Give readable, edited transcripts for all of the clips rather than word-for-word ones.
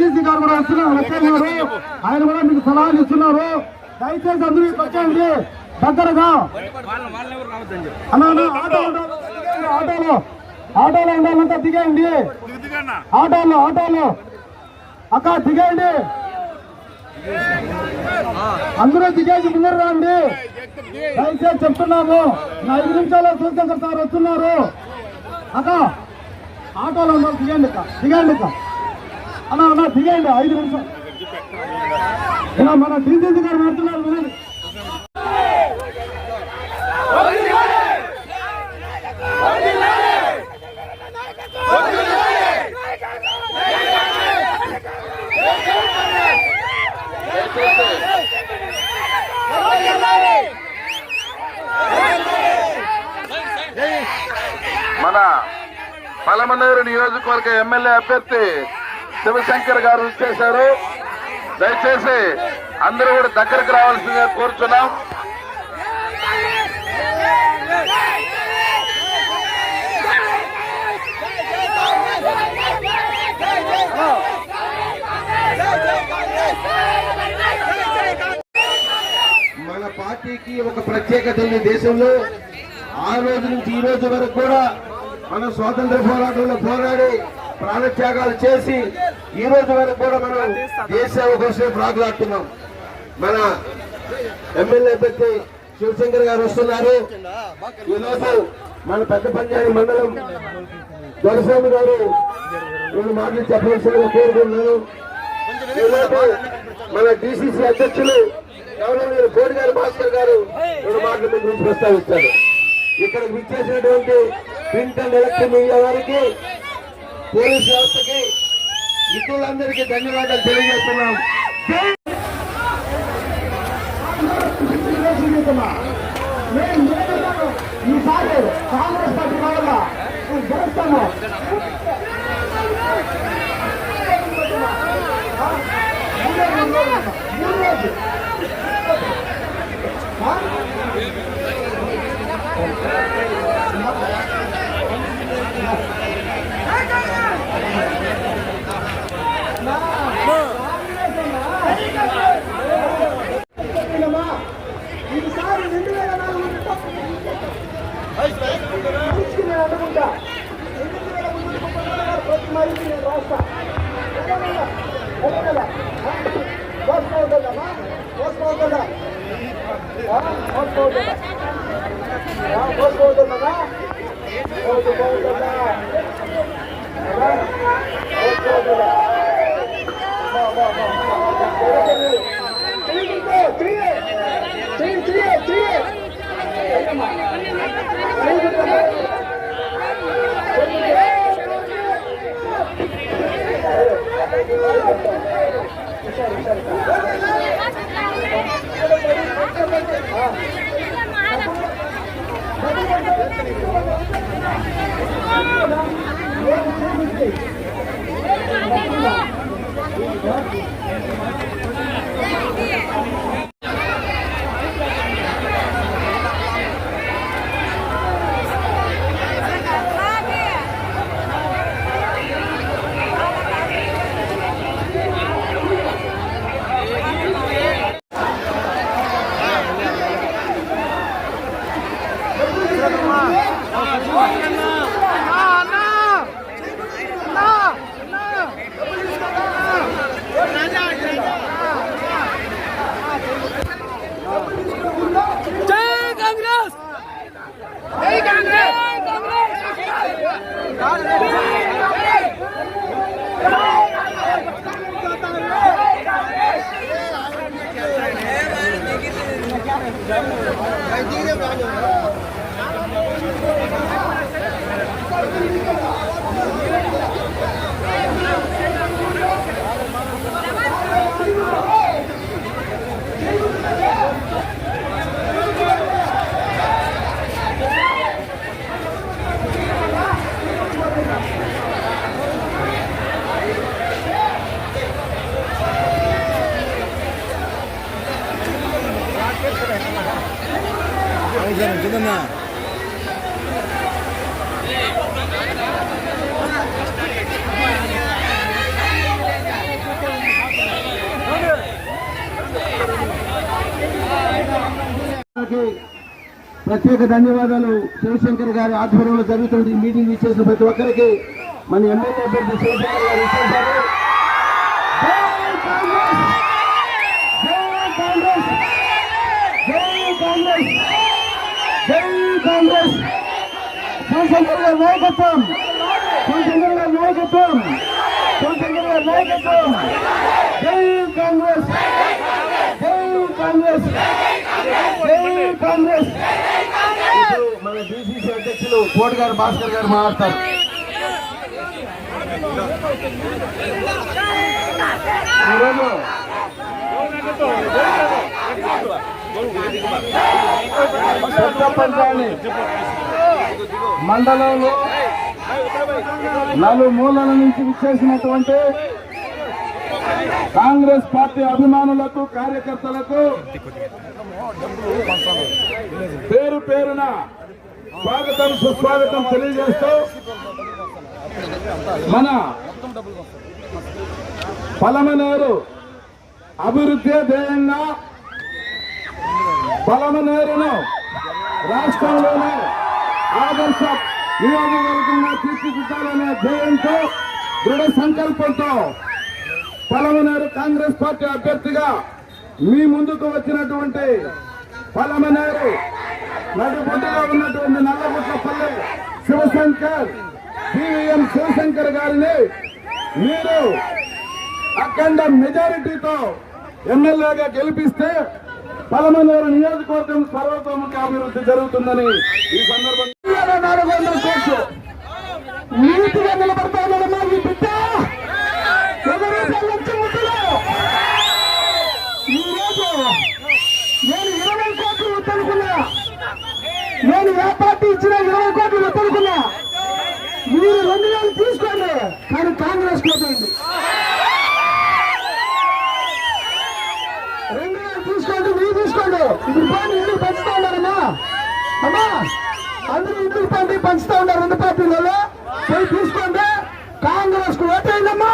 DCC గారు కూడా వచ్చారు. ఆయన కూడా మీకు సలహాలు ఇస్తున్నారు. దయచేసి అందరూ వచ్చేయండి దగ్గరగా. ఆటోలో ఉండాలంతా దిగేయండి. ఆటోలో అక్క దిగేయండి. అందరూ దిగేసి ముందరు రండి. దయచేసి చెప్తున్నాము. 5 నిమిషాల్లో శివశంకర్ సార్ వస్తున్నారు. అక్క ఆటోలో ఉండాలి. దిగండి అక్క అన్న దిగండి. 5 నిమిషాలు మన డిసిసి గారు మారుతున్నారు. మన పలమనేరు నియోజకవర్గ ఎమ్మెల్యే అభ్యర్థి శివశంకర్ గారు వచ్చేశారు. దయచేసి అందరూ కూడా దగ్గరకు రావాల్సిందిగా కోరుచున్నాం. మన పార్టీకి ఒక ప్రత్యేకత ఉంది దేశంలో. ఆ రోజు నుంచి ఈ రోజు వరకు కూడా మనం స్వాతంత్ర పోరాటంలో పోరాడి ప్రాణత్యాగాలు చేసి ఈ రోజు వరకు కూడా మనం దేశ కోసం ప్రాకులాడుతున్నాం. మన ఎమ్మెల్యే అభ్యర్థి శివశంకర్ గారు వస్తున్నారు. ఈరోజు మన పెద్ద పంచాయతీ మండలం దొరస్వామి గారు 2 మాటలు చెప్పవలసిందిగా కోరుకుంటున్నాను. ఈరోజు మన డిసిసి అధ్యక్షులు గౌరవనీయులు కోడిగారి భాస్కర్ గారు 2 మాటల గురించి ప్రస్తావిస్తారు. ఇక్కడికి విచ్చేసినటువంటి ప్రింట్ అండ్ ఎలక్ట్రిక్ మీడియా వారికి, పోలీస్ వ్యవస్థకి, మిత్రులందరికీ ధన్యవాదాలు తెలియజేస్తున్నాం. ఈసారి కాంగ్రెస్ పార్టీ వల్ల గెలుస్తాము. ప్రత్యేక ధన్యవాదాలు. శివశంకర్ గారి ఆధ్వర్యంలో జరుగుతున్న ఈ మీటింగ్ ఇచ్చేసిన ప్రతి ఒక్కరికి మన ఎమ్మెల్యే అభ్యర్థి శివశంకర్ గారు ఇచ్చేశారు. శివశంకర్ గారి నాయకత్వం, శివశంకర్ గారి నాయకత్వం, శివశంకర్ గారి నాయకత్వం. జై కాంగ్రెస్, జై కాంగ్రెస్, జై కాంగ్రెస్. మన బీసీసీ అధ్యక్షులు కోటి గారు భాస్కర్ గారు మాట్లాడతారు. ఈరోజు పెద్దపల్లి మండలంలో నలుమూలల నుంచి విచ్చేసినటువంటి కాంగ్రెస్ పార్టీ అభిమానులకు, కార్యకర్తలకు పేరు పేరున స్వాగతం, సుస్వాగతం తెలియజేస్తూ మన పలమనేరు అభివృద్ధి ధ్యేయంగా పలమనేరును రాష్ట్రంలోనే ఆదర్శ నియోజకవర్గంగా తీర్చిదిద్దాలనే ధ్యేయంతో, దృఢ సంకల్పంతో పలమనేరు కాంగ్రెస్ పార్టీ అభ్యర్థిగా మీ ముందుకు వచ్చినటువంటి పలమనేరు నడుబొడ్డులో ఉన్నటువంటి నల్లగుట్లపల్లి శివశంకర్, బివిఎం శివశంకర్ గారిని మీరు అఖండ మెజారిటీతో ఎమ్మెల్యేగా గెలిపిస్తే పలమనేరు నియోజకవర్గం సర్వతోముఖ అభివృద్ధి జరుగుతుందని ఈ సందర్భంగా 400 కోట్లు నీతిగా నిలబడతానమ్మా. ఈ బిడ్డ ఈరోజు నేను 20 కోట్లు వద్దనుకున్నా, నేను ఏ పార్టీ ఇచ్చిన 20 కోట్లు వద్దనుకున్నా. మీరు 2000 తీసుకోండి, కానీ కాంగ్రెస్ కోటండి. 2000 తీసుకోండి, మీరు తీసుకోండి. ఇప్పుడు పోనీ ఇల్లు పంచుతా ఉన్నారమ్మా. అమ్మా అందరూ ఇంటికి పండి పంచుతా ఉన్నారు 2 పార్టీలలో. పోయి తీసుకోండి, కాంగ్రెస్ కు ఓటేయండమ్మా.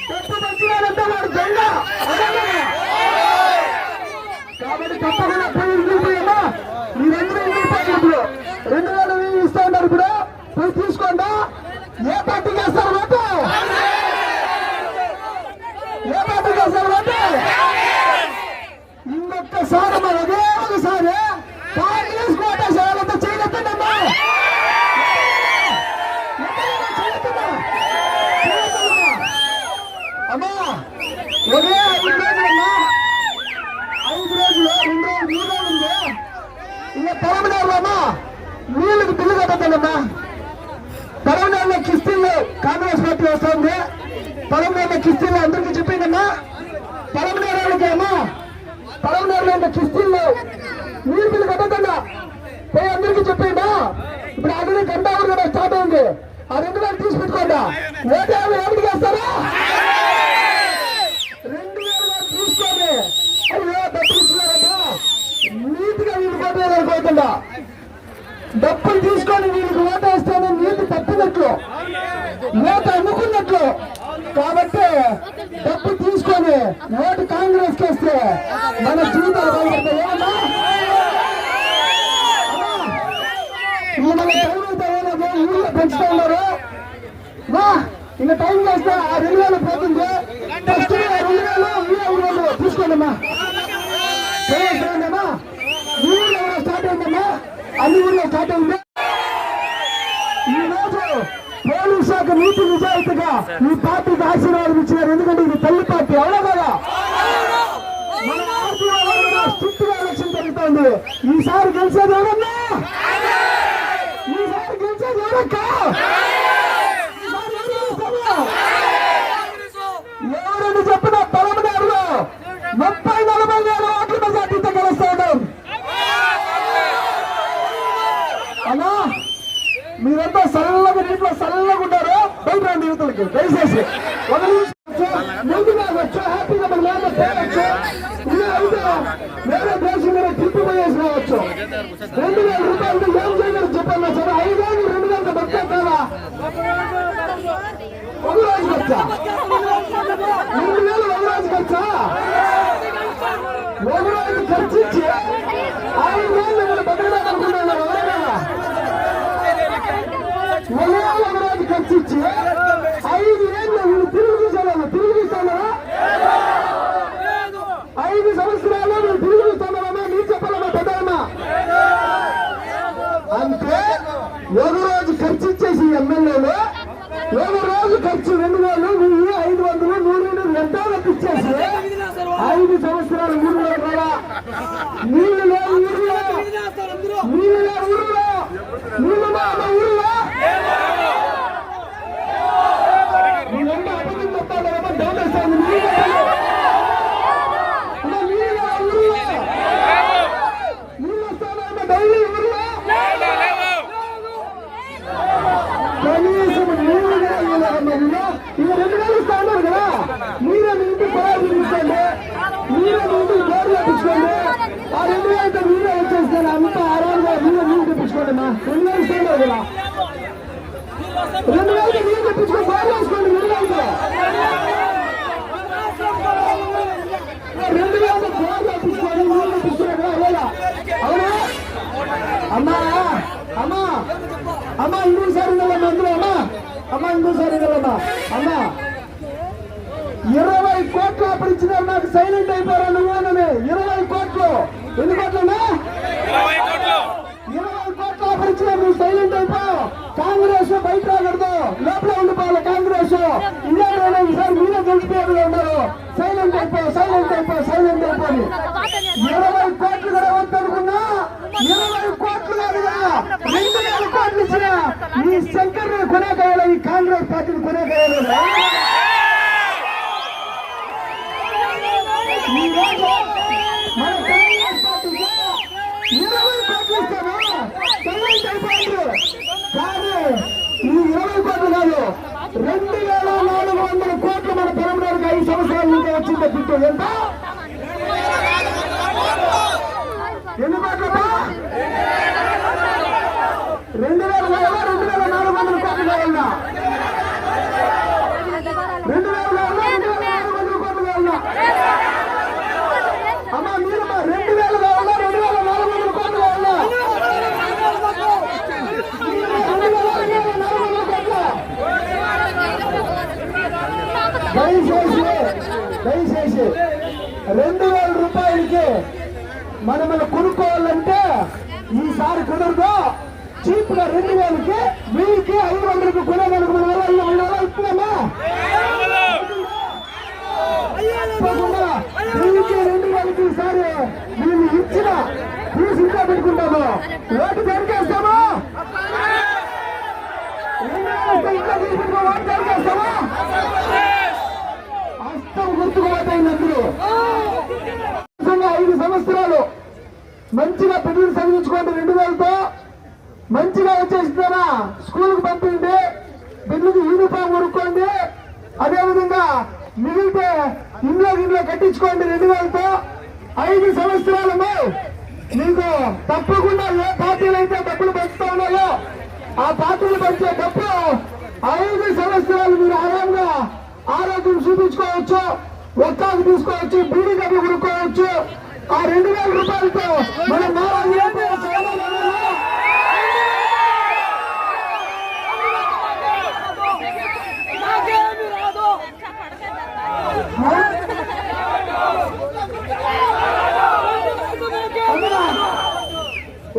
తప్పు పంచినారంటే వాడు దొంగ. కాబట్టి తప్పకుండా పోయి ఇంటికి పోయమ్మా. మీరందరూ ఇంటికి పోయి ఇప్పుడు 2000 ఇస్తా ఉన్నారు. ఇప్పుడు పోయి తీసుకోండి. ఏ పార్టీకి వేస్తారు ఓటు? ఏ పార్టీకి వేస్తారు ఓటు? ఇంకొకసారి మన ఒకే ఒకసారి కాంగ్రెస్ కోటేసారంతా చేయలేదమ్మా. అమ్మా ఒకే 5 రోజులమ్మా. 5 రోజులు 2 రోజులు 3 రోజులు ఉంది. ఇంకా పలమనేరులో అమ్మా నీళ్ళకి బిల్లు కట్టద్దమ్మా. పలమనేరులో కిస్తీల్లో కాంగ్రెస్ పార్టీ వస్తుంది. పలమనేరులో కిస్తీల్లో అందరికీ చెప్పిందమ్మా. పలమనేరులకి అమ్మా, పలమనేరులో కిస్తీల్లో నీళ్ళు బిల్లు కట్టద్దన్నా పోయి అందరికీ చెప్పిందా. ఇప్పుడు ఆల్రెడీ గంటావర్ కూడా స్టార్ట్ అయింది. ఆ 2000 తీసి పెట్టుకోండా. ఓటేళ్ళు ఎవరికి వేస్తారా? 2000 తీసుకోండి. అయ్యో డబ్బులు ఇస్తున్నారమ్మా. నీతిగా వీళ్ళు ఓటేయలేకపోతుందా. డబ్బులు తీసుకొని వీళ్ళకి ఓటేస్తేనే నీతి తప్పినట్లు, ఓటు అమ్ముకున్నట్లు. కాబట్టి డబ్బు తీసుకొని ఓటు కాంగ్రెస్ కేస్తే మన జీవితాలు బాగుపడతాయి. ఏమన్నా మన ఊళ్ళో పెంచుతూ ఉన్నారు. ఇంకా టైం చేస్తే ఆ 2000 పోతుంది. ఫస్ట్ 2000 తీసుకోండమ్మా. అమ్మా ఊళ్ళో స్టార్ట్ అయిందమ్మా. అన్ని ఊళ్ళో స్టార్ట్ అయింది. ఈ రోజు పోలీస్ శాఖ నీతి నిజాయితీగా ఈ పార్టీకి ఆశీర్వాదం ఇచ్చినారు. ఎందుకంటే ఇది తల్లి పార్టీ. అవునా కదా? మన ఆర్టీ వాళ్ళు స్ట్రిక్ట్ గా ఎలక్షన్ జరుగుతుంది. ఈసారి గెలిచేది ఎవరన్నా? ఈసారి గెలిచేది ఎవరక్క? ఎవరని చెప్పిన పలమనేరులో 30-40 ఓట్ల మెజార్టీతో గెలుస్తా ఉన్నాం. అలా మీరంతా చల్లగా నీటిలో చల్లగా ఉంటారు. బయట రండి యువతలకి దయచేసి. ఒక నిమిషం ముందుగా వచ్చు, హ్యాపీగా మన మేర తేవచ్చు. ఇలా అయితే వేరే దేశం మీద ట్రిప్ పోయేసి రావచ్చు. 2000 రూపాయలతో ఏం చేయగలరు చెప్పన్నా సరే. 5,000 2,000 బతికే కదా. ఒక రోజు ఖర్చా 2,000 ఒక రోజు ఖర్చా. సంవత్సరాలు ఊరిలో రావా, నీళ్లు లేవు ఊరిలో, నీళ్లు లేవు ఊరిలో, నీళ్లు లేవు ఊరిలో. నీళ్ళంటే అబద్ధం చెప్తాడు కదా, డౌన్ వేస్తాను. నీళ్ళు లేవు ఊరిలో, నీళ్ళు వస్తాను డైలీ ఊరిలో. కనీసం నీళ్ళు లేదమ్మా. ఇక 2 వేలు ఇస్తా ఉన్నారు కదా, మీరే మీ ఇంటికి పొలాలు తీసుకోండి, మీరే మీ ఇంటికి బోర్లు తెప్పించుకోండి. ఆ 2 వేలతో మీరే వచ్చేస్తారు, అంతా ఆరాంగా మీరే నీళ్ళు తెప్పించుకోండి. 2 వేలు ఇస్తాను కదా, 2 వేలతో నీళ్ళు తెప్పించుకొని బోర్లు వేసుకోండి. 2 వేలతో 2 వేలతో బోర్లు తెప్పించుకొని నీళ్ళు తెప్పించుకున్నా కదా. అవునా అవునా? అమ్మా అమ్మా అమ్మా ఇంకోసారి ఉండాలమ్మా, అందులో అమ్మా అమ్మా ఇంకోసారి ఉండాలమ్మా. అమ్మా 20 కోట్లు అప్పుడు ఇచ్చినారు, నాకు సైలెంట్ అయిపోరా నువ్వేనని. 20 కోట్లు, ఎన్ని కోట్లన్నా? 20 కోట్లు అప్పుడు ఇచ్చినారు, నువ్వు సైలెంట్ అయిపోయావు. కాంగ్రెస్ బయట రాకూడదు, లోపల ఉండిపోవాలి కాంగ్రెస్. ఇదే ఈసారి మీరే గెలిచిపోయారు ఉన్నారు. సైలెంట్ అయిపోయి 20 కోట్లు కూడా వద్దనుకున్నా, 20 కోట్లు కాదుగా 2,000 కోట్లు ఇచ్చిన ఈ శంకర్ కొనేకాయాలి, ఈ కాంగ్రెస్ పార్టీని కొనేకాయాలి. ఈ రోజు మన కాంగ్రెస్ పార్టీకి 20 కోట్లు ఇస్తాను, సైలెంట్ అయిపోయారు. కానీ ఈ 20 కోట్లు కాదు, 2,400 కోట్లు మన పెరమడానికి 5 సంవత్సరాల నుంచి వచ్చింది. బిడ్డ ఎంత? ఎన్ని కోట్లమ్మా? 2,400 కోట్లు కావాలన్నా, 2,400 కోట్లు కావాలన్నా. అమ్మా మీరమ్మా 2,000 కావాలా, 2,400 కోట్లు కావాలా? 2,400 కోట్లు. దయచేసి 2,000 రూపాయలకి మనమల్ని కొనుక్కోవాలంటే ఈసారి కుదరదు. చీప్ గా 2,000కి 1000కి 500కి కొనేదానికి మన వల్ల ఇస్తున్నామా? 1000కి 2,000కి ఈసారి వీళ్ళు ఇచ్చిన ఫీజు ఇంకా పెట్టుకుంటాము. ఓటు జరిగేస్తామా? 2,000 ఇంకా తీసుకుంటా ఓటు జరిగేస్తామా? అస్తం గుర్తుకుపోతాయి. అందరూ 5 సంవత్సరాలు మంచిగా పిల్లలు చదివించుకోండి. 2,000తో మంచిగా వచ్చేస్తారా, స్కూల్కి పంపిండి, పిల్లలకి యూనిఫామ్ కొనుక్కోండి. అదేవిధంగా మిగిలితే ఇంట్లో కట్టించుకోండి. 2,000తో 5 సంవత్సరాలము మీకు తప్పకుండా ఏ పార్టీలు అయితే డబ్బులు పంచుతా ఉన్నాయో ఆ పార్టీలు పంచే డబ్బు 5 సంవత్సరాలు మీరు ఆరాంగా ఆరోగ్యం చూపించుకోవచ్చు, ఒక్కాకు తీసుకోవచ్చు, బీడీ డబ్బులు కొనుక్కోవచ్చు. ఆ 2,000 రూపాయలతో మనం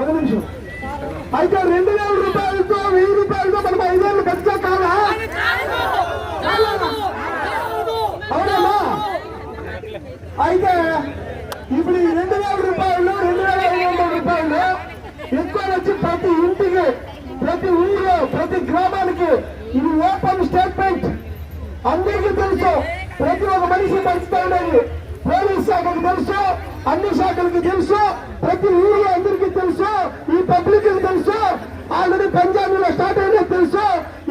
ఒక నిమిషం అయితే 2,000 రూపాయలతో 1000 రూపాయలతో మనం 5 ఏళ్ళు ఖర్చు కాదా? అవునమ్మా. అయితే ఇప్పుడు ఈ 2,000 రూపాయలు 2,500 రూపాయలు ఎక్కువ వచ్చి ప్రతి ఇంటికి, ప్రతి ఊళ్ళో, ప్రతి గ్రామానికి ఇది ఓపెన్ స్టేట్మెంట్. అందరికీ తెలుసు, ప్రతి ఒక్క మనిషి పంచుతా ఉండేది. పోలీస్ శాఖకు తెలుసు, అన్ని శాఖలకి తెలుసు, ప్రతి ఊళ్ళో అందరికీ తెలుసు, ఈ పబ్లిక్ కి తెలుసు, ఆల్రెడీ పంజాబీలో స్టార్ట్ అయినది తెలుసు,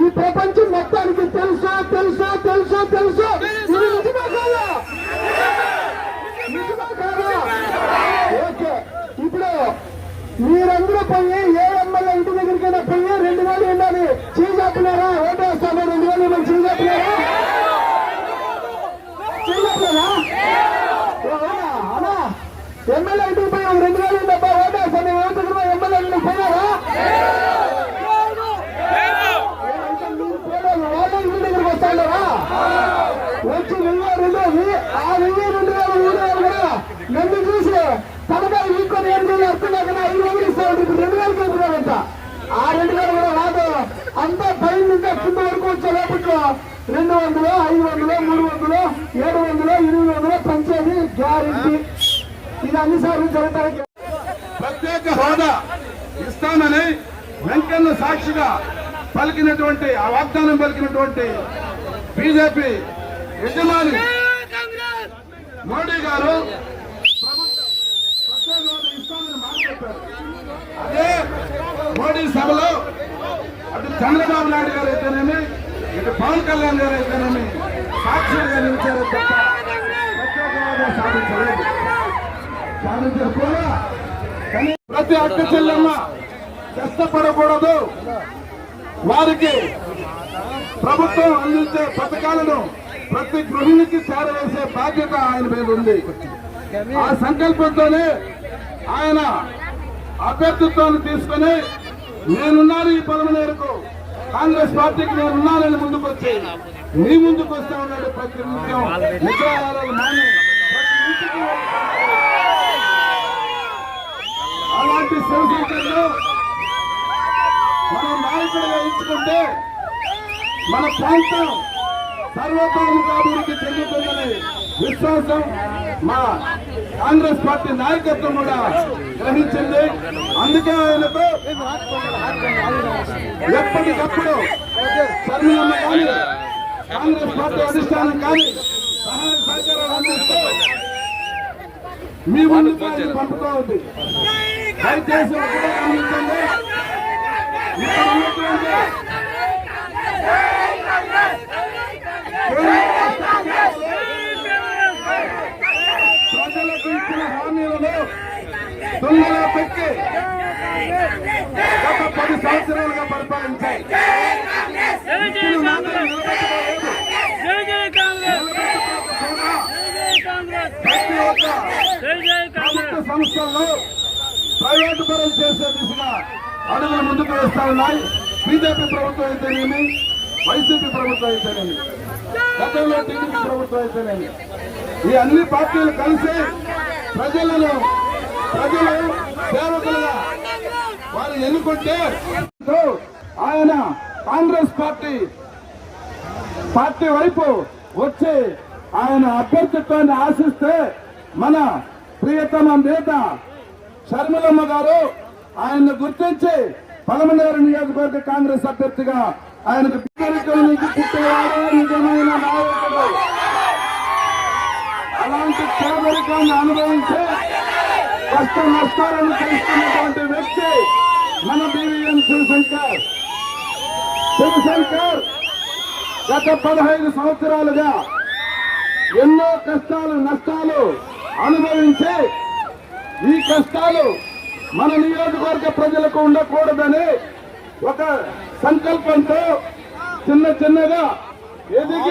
ఈ ప్రపంచం మొత్తానికి తెలుసు తెలుసు తెలుసు తెలుసు. ఇది నిజమా కాదా? నిజమా కాదా? ఓకే. ఇప్పుడు మీరందరూ పోయి ఏ ఎమ్మెల్యే ఇంటి దగ్గరికైనా పోయి 2,000 ఉండాలి చేయజాపినారా? ఓటు వేస్తాను 2,000 మనం చేయజాపినారా? చేయజాపినారా? అన్నా ఎమ్మెల్యే ఇంటికి పోయి 2,000 ఉండబ్బా ఓటు వేస్తాను ఓటుకున్నా ఎమ్మెల్యే ఇంటికి పోయినారా? వాళ్ళే ఇంటి దగ్గరికి వస్తాడారా? వచ్చి 1,000 ఆ 1,000 కూడా నన్ను చూసి తనగా ఇంకొని 8,000 వస్తున్నా కదా 5,000 ఇస్తా ఉంటుంది. 2,000 గ్యారెంటీ ఇది అన్నిసార్లు జరగడానికి ప్రత్యేక హోదా ఇస్తామని వెంకన్న సాక్షిగా పలికినటువంటి ఆ వాగ్దానం పలికినటువంటి బీజేపీ యజమాని మోడీ గారు ప్రత్యేక హోదా ఇస్తామని మాట చెప్పారు. అదే మోడీ సభలో అటు చంద్రబాబు నాయుడు గారు అయితేనేమి ఇటు పవన్ కళ్యాణ్ గారు అయితేనేమి సాక్షిగా నిలిచారు తప్ప ప్రత్యేక హోదా సాధించలేదు. సాధించారు కూడా కానీ ప్రతి అక్క చెల్లెమ్మ కష్టపడకూడదు. వారికి ప్రభుత్వం అందించే పథకాలను ప్రతి గృహిణికి చేరవేసే బాధ్యత ఆయన మీద ఉంది. ఆ సంకల్పంతోనే ఆయన అభ్యర్థిత్వాన్ని తీసుకుని నేనున్నాను ఈ పదవి మేరకు కాంగ్రెస్ పార్టీకి నేనున్నానని ముందుకు వచ్చి మీ ముందుకు వస్తూ ఉన్నాడు. ప్రతి నిత్యం నిద్రాహారాలు మాని ప్రతి ఇంటికి అలాంటి శివశంకర్ను మనం నాయకుడిగా ఎంచుకుంటే మన ప్రాంతం సర్వతోముఖాభివృద్ధి చెందుతుందని విశ్వాసం మా కాంగ్రెస్ పార్టీ నాయకత్వం కూడా గ్రహించింది. అందుకే ఆయనకు ఎప్పటికప్పుడు శర్మిలమ్మ కానీ కాంగ్రెస్ పార్టీ అధిష్టానం కానీ సహాయ సహకారాలు అందిస్తూ మీ ముందుకు ఆయన పంపుతూ ఉంది. దయచేసి ఒకటే గమనించండి, ఇక్కడ ఉన్నటువంటి ప్రజలకు ఇచ్చిన హామీలను దొంగలో పెట్టి గత 10 సంవత్సరాలుగా పరిపాలించాయి. ఇచ్చిన మాటలు నిలబెట్టుకోలేదు. ప్రతి ఒక్క ప్రభుత్వ సంస్థల్లో ప్రైవేటు పరం చేసే దిశగా అడుగులు ముందుకు వేస్తా ఉన్నాయి. బీజేపీ ప్రభుత్వం అయితేనేమి, వైసీపీ ప్రభుత్వం అయితేనేమి, గతంలో టీడీపీ ప్రభుత్వం అయితేనేమి, ఈ అన్ని పార్టీలు కలిసి ప్రజలు సేవకులుగా వారు ఎన్నుకుంటే ఆయన కాంగ్రెస్ పార్టీ వైపు వచ్చి ఆయన అభ్యర్థిత్వాన్ని ఆశిస్తే మన ప్రియతమ నేత షర్మిలమ్మ గారు ఆయన్ని గుర్తించి పలమనేరు నియోజకవర్గ కాంగ్రెస్ అభ్యర్థిగా ఆయనకు పేదరికం నుంచి పుట్టేవాడే నిజమైన నాయకుడు. అలాంటి పేదరికాన్ని అనుభవించి కష్ట నష్టాలను తెలుసుకున్నటువంటి వ్యక్తి మన బీవీఎం శివశంకర్ గత 15 సంవత్సరాలుగా ఎన్నో కష్టాలు నష్టాలు అనుభవించి ఈ కష్టాలు మన నియోజకవర్గ ప్రజలకు ఉండకూడదని ఒక సంకల్పంతో చిన్నగా ఎదిగి